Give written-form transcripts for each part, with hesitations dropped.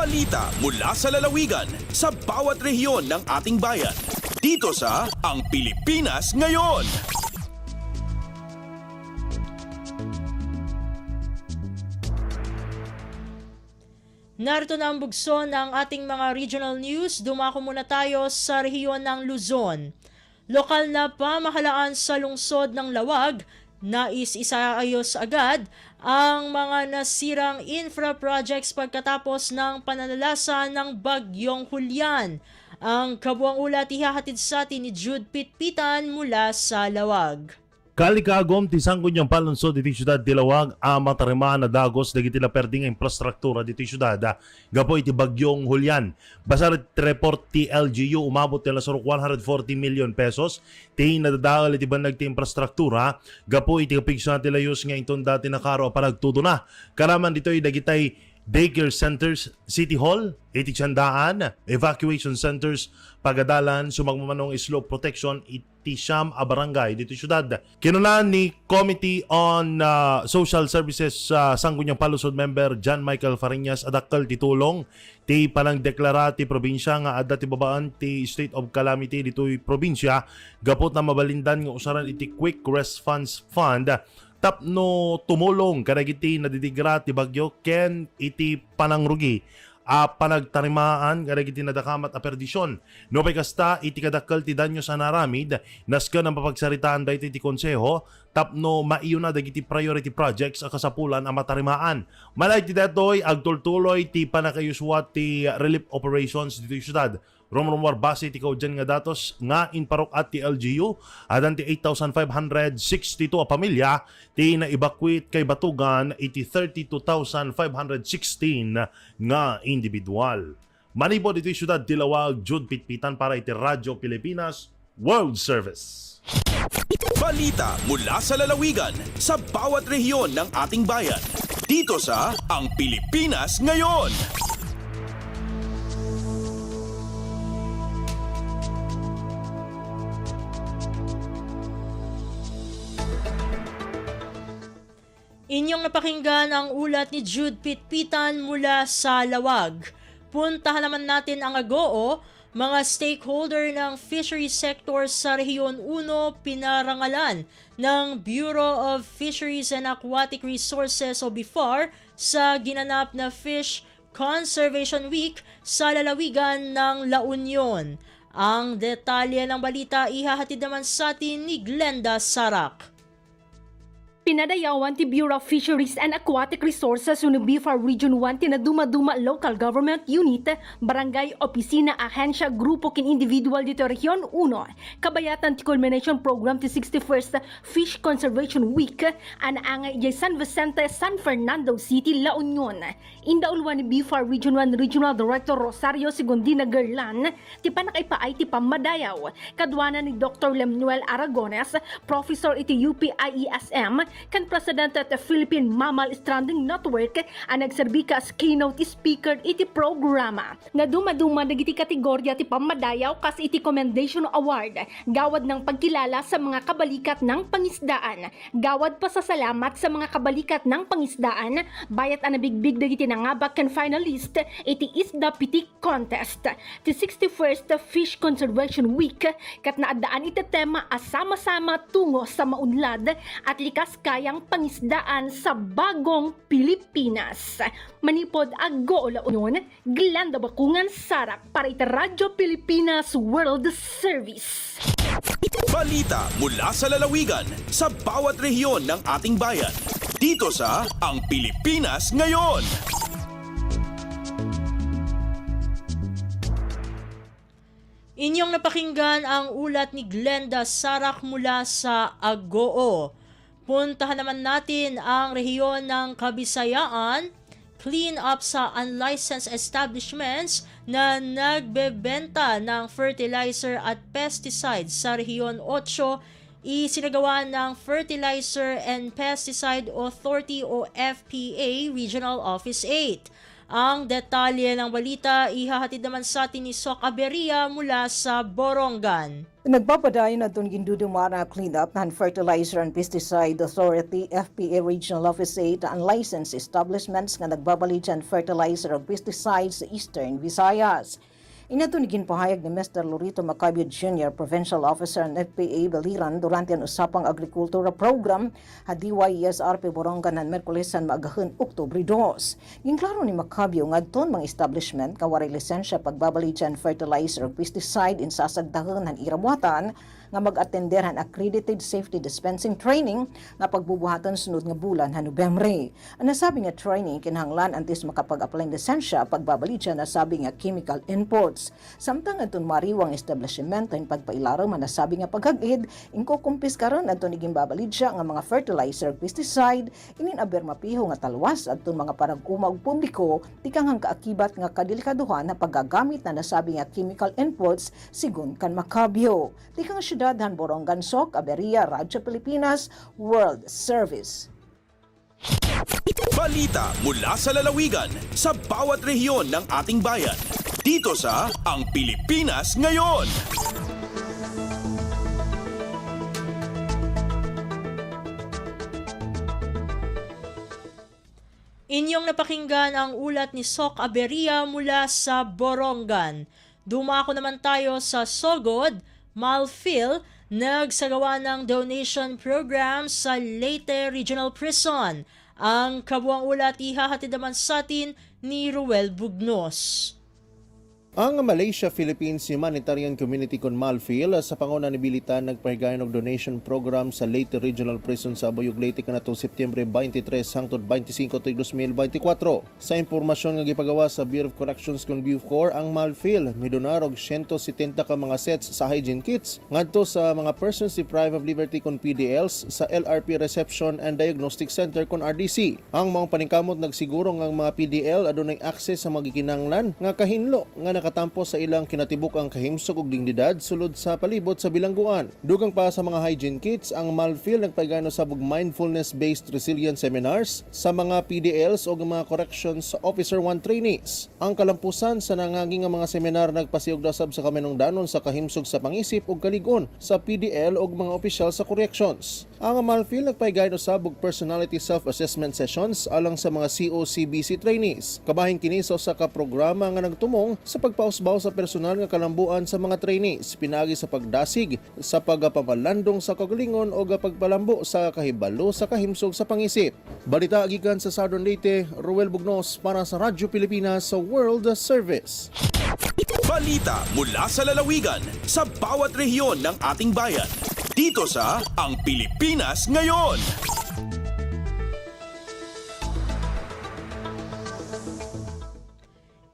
Balita mula sa lalawigan sa bawat rehiyon ng ating bayan. Dito sa Ang Pilipinas Ngayon. Narito na ang bugso ng ating mga regional news. Dumako muna tayo sa rehiyon ng Luzon. Lokal na pamahalaan sa lungsod ng Lawag, nais isaayos agad ang mga nasirang infra projects pagkatapos ng pananalasa ng Bagyong Hulyan. Ang kabuang ulat ihahatid sa atin ni Jude Pitpitan mula sa Lawag. Kalikagom ti sangkonyang palunsod diti syudad ti Lawag a matarima na dagos dagiti la perding infrastruktura diti syudad gapo iti Bagyong Hulyan. Basar report ti LGU umabot ti lasarok 140 million pesos ti nadadaal iti banag ti infrastruktura gapo iti kapigsa ti layos nga inton dati nakaro panagtudo na. Karaman ditoy dagitay daycare centers, City Hall, iti tiyandaan, evacuation centers, pagadalan, sumagmamanong slope protection, iti siyam a barangay dito syudad. Kinunan ni Committee on Social Services Sangguniang Palusod member John Michael Fariñas adakkel ti tulong ti panang deklara ti probinsya nga adda ti babaan ti state of calamity ditoy probinsya gapot na mabalindan nga usaran iti Quick Response Fund tapno tumulong kadagiti nadidigra ti bagyo ken iti panangrugi panagtarimaan kadagiti nadakamat a perdisyon. No pay kasta iti kadakkel ti danyo sa naramid nasken ang papagsaritaan daytoy ti konseho tapno maiyo na dagiti priority projects a kasapulan a matarimaan. Malay ti datoy agtultuloy ti panakayuswa ti relief operations dito syudad. Rumrumwar base ti kaudyan nga datos nga inparok at ti LGU adan ti 8,562 a pamilya ti na-evacuate kay Batugan iti 32,516 nga individual. Manipod iti syudad ti Lawag, Jude Pitpitan para iti Radyo Pilipinas World Service. Balita mula sa lalawigan sa bawat rehiyon ng ating bayan. Dito sa Ang Pilipinas Ngayon. Inyong napakinggan ang ulat ni Jude Pitpitan mula sa Lawag. Puntahan naman natin ang Agoo. Mga stakeholder ng fishery sector sa Rehiyon 1 pinarangalan ng Bureau of Fisheries and Aquatic Resources o BIFAR sa ginanap na Fish Conservation Week sa lalawigan ng La Union. Ang detalye ng balita ihahatid naman sa atin ni Glenda Sarak. Pinadayawan ti Bureau of Fisheries and Aquatic Resources ng BIFAR Region 1 tinaduma-duma Local Government Unit, Barangay, Opisina, Ahensya, Grupo kin Individual dito Rehiyon 1. Kabayatan ti Culmination Program ti 61st Fish Conservation Week anaangay ijay San Vicente, San Fernando City, La Union. Indaulwan ni BIFAR Region 1 Regional Director Rosario Segundina Gerlan ti panakaipaay ti pamadayaw. Kadwanan ni Dr. Lemuel Aragones, Professor iti UP-IESM, kan President at the Philippine Mammal Stranding Network ang nagserbi ka as keynote speaker iti programa. Naduma-duma dagiti kategorya ti pamadayaw kas iti Commendation Award, gawad ng pagkilala sa mga kabalikat ng pangisdaan, gawad pasasalamat sa mga kabalikat ng pangisdaan, bayat ang nabigbig dagiti nangabak kan finalist iti Isda Pitik Contest. Ti 61st Fish Conservation Week kat naadaan iti tema as sama-sama tungo sa maunlad at likas kayang pangisdaan sa bagong Pilipinas. Manipod Agoo La Union, Glenda Bakungan Sarak para iti Radyo Pilipinas World Service. Balita mula sa lalawigan sa bawat rehiyon ng ating bayan. Dito sa Ang Pilipinas Ngayon. Inyong napakinggan ang ulat ni Glenda Sarak mula sa Agoo. Puntahan naman natin ang rehiyon ng Kabisayaan. Clean up sa unlicensed establishments na nagbebenta ng fertilizer at pesticides sa Rehiyon 8. Isinagawa ng Fertilizer and Pesticide Authority o FPA Regional Office 8. Ang detalye ng balita ihahatid naman sa atin ni Sok Aberia mula sa Borongan. Nagpapadayon na itong gindudumara cleanup ng Fertilizer and Pesticide Authority FPA Regional Office 8 ang licensed establishments nga nagbabalik dyan fertilizer ug pesticides sa Eastern Visayas. Inato ni ginpahayag ni Mr. Lorito Macabio Jr., Provincial Officer ng FPA Baliran durante ang usapang agrikultura program hadiway ESRP Borongan ng Merkulesan maagahon Oktubre 2. Ginklaro ni Macabio nga adton mga establishment nga waray lisensya pagbabalik dyan fertilizer ug pesticide insasagdahon ng irabuatan nga mag-attenderhan accredited safety dispensing training nga pagbubuhatan sunod nga bulan ha Nobyembre. Ang nasabi nga training kinahanglan antes makapag-apply ng lisensya pagbabalik dyan nasabi nga chemical imports. Samtang aton mariwang establishment ang pagpailaro man nasabi nga paghagid ingko kumpis karon aton iging babalid siya nga mga fertilizer ug pesticide inin aber mapiho nga talwas aton mga parag-uma ug publiko tikanghang kaakibat nga kadelikaduhan na paggagamit na nasabi nga chemical imports sigon kan Macabio. Tikang Syudadhan Borongan, Sok Aberia, Radyo Pilipinas, World Service. Balita mula sa lalawigan sa bawat rehiyon ng ating bayan. Dito sa Ang Pilipinas Ngayon. Inyong napakinggan ang ulat ni Sok Aberia mula sa Borongan. Dumako naman tayo sa Sogod, Malfil, nagsagawa ng donation program sa Leyte Regional Prison. Ang kabuang ulat ihahatid naman sa atin ni Ruel Bugnos. Ang Malaysia-Philippines Humanitarian Community con Malfil sa panguna ni Bilitan nagpahigayon og donation program sa Leyte Regional Prison sa Aboyog Leyte kanatong Septyembre 23 hangtod 25 2024. Sa impormasyon nga gipagawa sa Bureau of Corrections con Bucor, ang Malfil midonar og 170 ka mga sets sa hygiene kits ngadto sa mga persons deprived of liberty con PDLs sa LRP Reception and Diagnostic Center con RDC. Ang mga paningkamot nagsiguro nga ang mga PDL adunay access sa magikinanglan nga kahinlo nga nakatampo sa ilang kinatibuk ang kahimsog ug dignidad sulod sa palibot sa bilangguan. Dugang pa sa mga hygiene kits, ang Malfil nagpaigano sa mindfulness-based resilience seminars sa mga PDLs o mga corrections officer 1 trainees. Ang kalampusan sa nangaging nga mga seminar nagpasiog dasab sa kaminungdanon sa kahimsog sa pangisip ug kaligon sa PDL o mga opisyal sa corrections. Ang Malfil nagpaigano sa personality self-assessment sessions alang sa mga COCBC trainees. Kabahin kini sa usa ka programa nga nagtumong sa pagpausbaw sa personal nga kalambuan sa mga trainees, pinaagi sa pagdasig, sa pagpamalandong sa kagalingon o pagpalambo sa kahibalo sa kahimsog sa pangisip. Balita gikan sa Southern Leyte, Ruel Bugnos para sa Radyo Pilipinas sa World Service. Balita mula sa lalawigan sa bawat rehiyon ng ating bayan. Dito sa Ang Pilipinas Ngayon.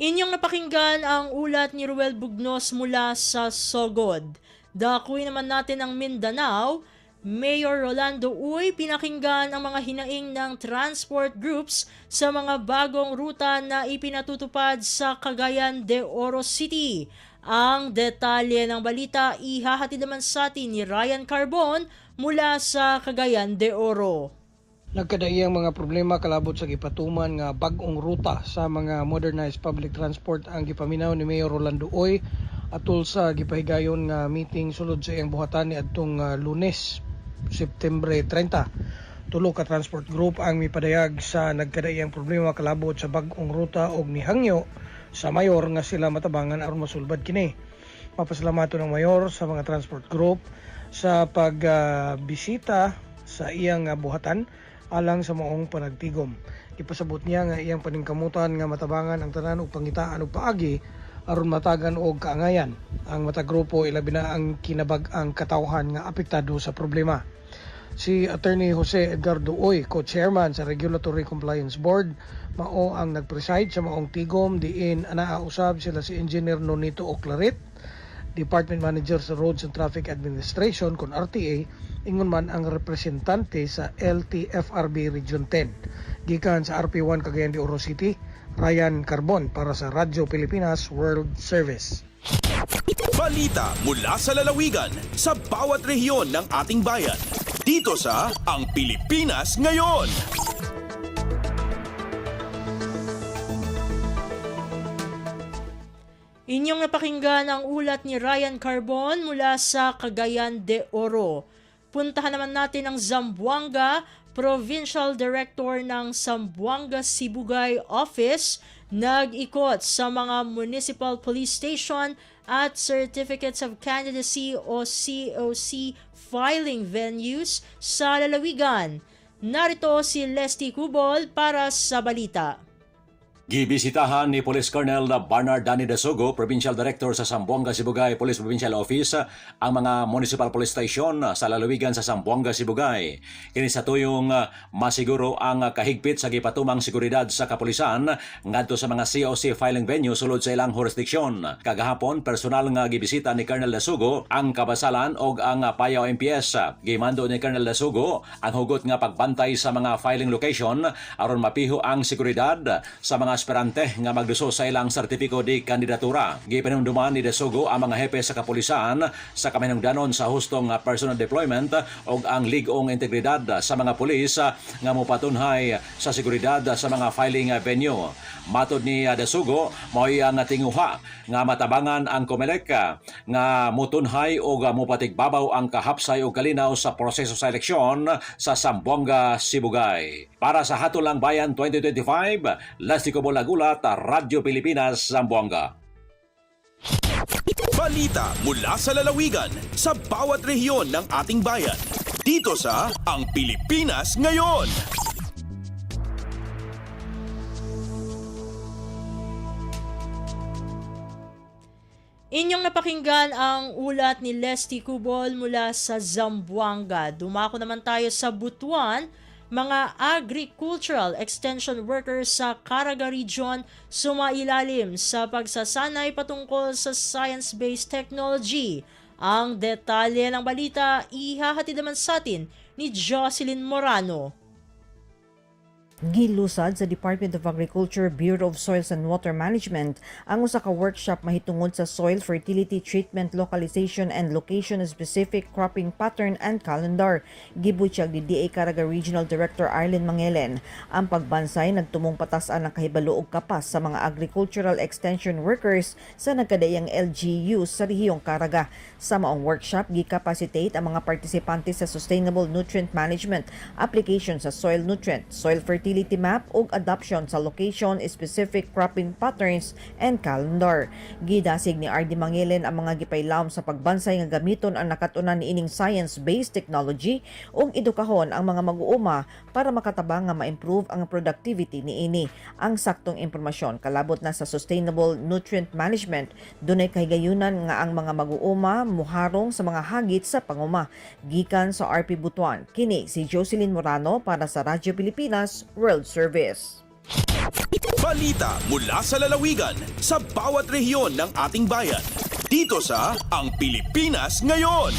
Inyong napakinggan ang ulat ni Ruel Bugnos mula sa Sogod. Dakuin naman natin ang Mindanao. Mayor Rolando Uy pinakinggan ang mga hinaing ng transport groups sa mga bagong ruta na ipinatutupad sa Cagayan de Oro City. Ang detalye ng balita ihahatid naman sa atin ni Ryan Carbon mula sa Cagayan de Oro. Nagkadaiyang mga problema kalabot sa gipatuman nga bag-ong ruta sa mga modernized public transport ang gipaminaw ni Mayor Rolando Uy atol sa gipahigayon nga meeting sulod sa iyang buhatan ni adtong Lunes, September 30. Tulo ka transport group ang mipadayag sa nagkadaiyang problema kalabot sa bag-ong ruta og nihangyo sa mayor nga sila matabangan aron masulbad kini. Mapasalamato ng mayor sa mga transport group sa pagbisita sa iyang buhatan alang sa maong panagtigom. Ipasabot niya nga iyang paningkamutan nga matabangan ang tanan ug pangitaan ug paagi aron matagan og kaangayan ang matag grupo ilabi na ang kinabag-ang katawhan nga apektado sa problema. Si Attorney Jose Edgardo Uy, co-chairman sa Regulatory Compliance Board, mao ang nagpreside sa maong tigom diin anaa-usab sila si Engineer Nonito Oclarit, Department Manager sa Roads and Traffic Administration kon RTA, ingon man ang representante sa LTFRB Region 10. Gikan sa RP1 Cagayan de Oro City, Ryan Carbon para sa Radyo Pilipinas World Service. Balita mula sa lalawigan sa bawat rehiyon ng ating bayan. Dito sa Ang Pilipinas Ngayon. Inyong napakinggan ang ulat ni Ryan Carbon mula sa Cagayan de Oro. Puntahan naman natin ang Zamboanga. Provincial Director ng Zamboanga Sibugay Office nag-ikot sa mga Municipal Police Station at Certificates of Candidacy o COC filing venues sa lalawigan. Narito si Leslie Cubol para sa balita. Gibisitahan ni Police Colonel Bernard Dani Dasugo, Provincial Director sa Zamboanga Sibugay Police Provincial Office, ang mga Municipal Police Station sa lalawigan sa Zamboanga Sibugay. Kini sa tuyong masiguro ang kahigpit sa gipatumang seguridad sa kapulisan ngadto sa mga COC filing venue sulod sa ilang jurisdiksyon. Kagahapon, personal nga gibisita ni Colonel Dasugo ang Kabasalan og ang Payao MPS. Gimando ni Colonel Dasugo ang hugot nga pagbantay sa mga filing location aron mapiho ang seguridad sa mga aspirante nga magduso sa ilang sertipiko di kandidatura. Gipanumduman ni Dasugo ang mga hepe sa kapulisan sa kamahinungdanon sa hustong personal deployment o ang ligong integridad sa mga pulis nga mopatunhay sa seguridad sa mga filing venue. Matod ni Dasugo, mo'y ang tinguha nga matabangan ang COMELEC nga mutunhay o mopatigbabaw ang kahapsay o kalinaw sa proseso sa eleksyon sa Zamboanga, Sibugay. Para sa Hatulang Bayan 2025, Leslie Cubol Agulat, Radyo Pilipinas, Zamboanga. Balita mula sa lalawigan sa bawat rehiyon ng ating bayan. Dito sa Ang Pilipinas Ngayon. Inyong napakinggan ang ulat ni Leslie Cubol mula sa Zamboanga. Dumako naman tayo sa Butuan. Mga agricultural extension workers sa Caraga Region sumailalim sa pagsasanay patungkol sa science-based technology. Ang detalye ng balita ihahatid naman sa atin ni Jocelyn Morano. Gilusad sa Department of Agriculture, Bureau of Soils and Water Management ang usa ka workshop mahitungod sa soil fertility treatment, localization and location-specific cropping pattern and calendar. Gibutyag ni DA Caraga Regional Director Arlen Mangelen. Ang pagbansay nagtumong patasan ang kahibalo ug kapas sa mga agricultural extension workers sa nagkadayang LGU sa rehiyong Caraga. Sa maong workshop, gi-capacitate ang mga partisipante sa sustainable nutrient management, application sa soil nutrient, soil fertility map ug adoption sa location-specific cropping patterns and calendar. Gidasig ni RD Mangelen ang mga gipailawom sa pagbansay nga gamiton ang nakatunan niining science-based technology ug edukahon ang mga mag-uuma para makatabang nga ma-improve ang productivity niini. Ang saktong impormasyon kalabot na sa sustainable nutrient management, dunay kahigayunan nga ang mga mag-uuma muharong sa mga hagit sa panguma. Gikan sa RP Butuan, kini si Jocelyn Morano para sa Radyo Pilipinas World Service. Balita mula sa lalawigan sa bawat rehiyon ng ating bayan. Dito sa Ang Pilipinas Ngayon.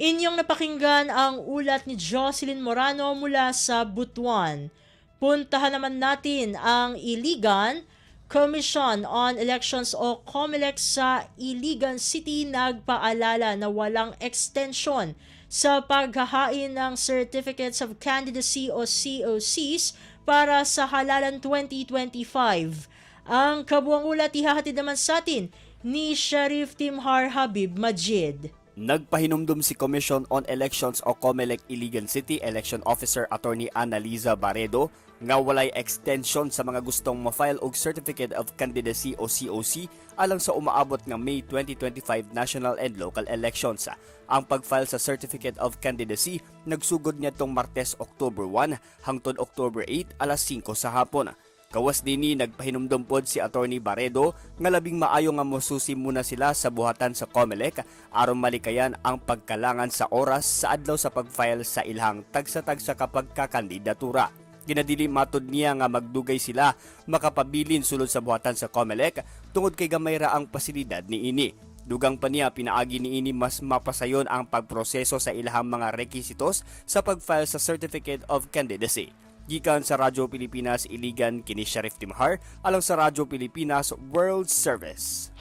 Inyong napakinggan ang ulat ni Jocelyn Morano mula sa Butuan. Puntahan naman natin ang Iligan. Commission on Elections o COMELEC sa Iligan City nagpaalala na walang extension sa paghahain ng Certificates of Candidacy o COCs para sa halalan 2025. Ang kabuang ulat ihahatid naman sa atin ni Sheriff Timhar Habib Majid. Nagpahinumdum si Commission on Elections o COMELEC Iligan City Election Officer Attorney Annaliza Barredo nga walay extension sa mga gustong ma-file og Certificate of Candidacy o COC alang sa umaabot nga May 2025 national and local elections. Ang pag-file sa Certificate of Candidacy nagsugod niya tong Martes, October 1 hangtod October 8 alas 5 sa hapon. Kawas dini nagpahinumdum pod si Attorney Barredo nga labing maayo nga mosusi muna sila sa buhatan sa COMELEC aron malikayan ang pagkalangan sa oras sa adlaw sa pag-file sa ilhang tagsa-tagsa kapag kakandidatura. Ginadili matod niya nga magdugay sila makapabilin sulod sa buhatan sa COMELEC tungod kay gamay ra ang pasilidad niini. Dugang pa niya pinaagi niini mas mapasayon ang pagproseso sa ilhang mga rekisitos sa pag-file sa Certificate of Candidacy. Gikan sa Radyo Pilipinas Iligan kini Sheriff Timhar alang sa Radyo Pilipinas World Service.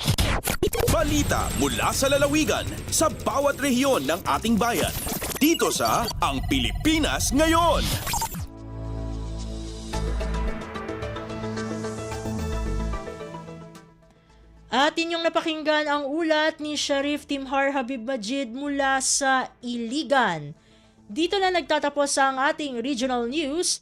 Balita mula sa lalawigan sa bawat rehiyon ng ating bayan. Dito sa Ang Pilipinas Ngayon. At inyong napakinggan ang ulat ni Sheriff Timhar Habib Majid mula sa Iligan. Dito na nagtatapos ang ating regional news.